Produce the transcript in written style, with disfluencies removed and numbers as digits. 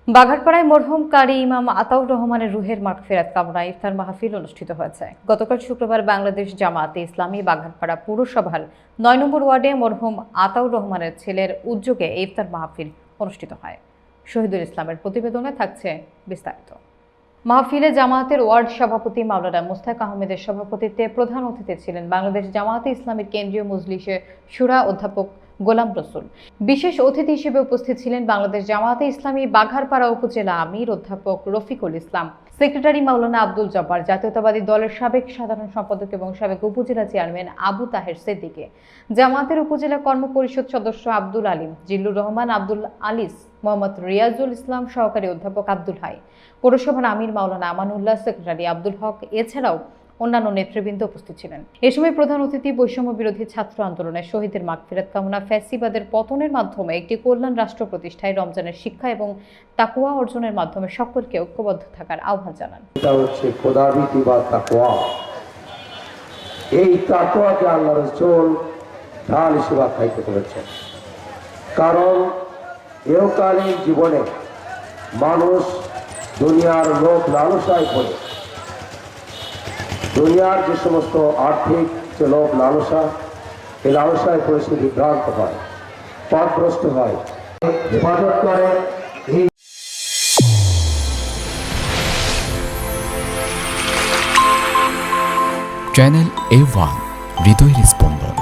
বাঘারপাড়ায় মরহুম কারি ইমাম আতাউর রহমানের রুহের মাগফিরাত কামনায় ইফতার মাহফিল অনুষ্ঠিত হয়েছে। গতকাল শুক্রবার বাংলাদেশ জামায়াতে ইসলামী বাঘারপাড়া পৌরসভার ৯ নম্বর ওয়ার্ডে মরহুম আতাউর রহমানের ছেলের উদ্যোগে এই ইফতার মাহফিল অনুষ্ঠিত হয়। শহীদুল ইসলামের প্রতিবেদনে থাকছে বিস্তারিত। মাহফিলে জামায়াতের ওয়ার্ড সভাপতি মাওলানা মুস্তাক আহমেদের সভাপতিত্বে প্রধান অতিথি ছিলেন বাংলাদেশ জামায়াতে ইসলামীর কেন্দ্রীয় মজলিসে শুরা অধ্যাপক গোলাম রসুল। বিশেষ অতিথি হিসেবে উপস্থিত ছিলেন বাংলাদেশ জামায়াতে ইসলামী বাঘারপাড়া উপজেলা আমির অধ্যাপক রফিকুল ইসলাম, সেক্রেটারি মাওলানা আব্দুল জব্বার, জাতীয়তাবাদী দলের সাবেক সাধারণ সম্পাদক এবং সাবেক উপজেলা চেয়ারম্যান আবু তাহের সিদ্দিকী, জামায়াতের উপজেলা কর্মপরিষদ সদস্য আব্দুল আলিম, জিল্লুর রহমান, আব্দুল আলিস, মোহাম্মদ রিয়াজুল ইসলাম, সহকারী অধ্যাপক আব্দুল হাই, পৌরসভার আমির মাওলানা আমানুল্লাহ, সেক্রেটারি আব্দুল হক এছাড়াও অন্যান্য নেতৃবৃন্দ উপস্থিত ছিলেন। এ সময় প্রধান অতিথি বৈষম্য বিরোধী ছাত্র আন্দোলনের শহীদের মাগফিরাত কামনা, ফ্যাসিবাদের পতনের মাধ্যমে একটি কল্যাণ রাষ্ট্র প্রতিষ্ঠায় রমজানের শিক্ষা এবং তাকওয়া অর্জনের মাধ্যমে সকলকে ঐক্যবদ্ধ থাকার আহ্বান জানান। এটা হচ্ছে খোদাভীতি বা তাকওয়া। এই তাকওয়াকে আল্লাহ রাসূল ঢাল হিসেবে আখ্যায়িত করেছেন, কারণ ইহকালীন জীবনে মানুষ দুনিয়ার লোভ লালসায় পড়ে, দুনিয়ার যে সমস্ত আর্থিক যে লোভ লালসা, এই লালসায় পড়ে সে বিভ্রান্ত হয়, পথভ্রষ্ট হয়। হেফাজত করে চ্যানেল A1 হৃদয়ের স্পন্দন।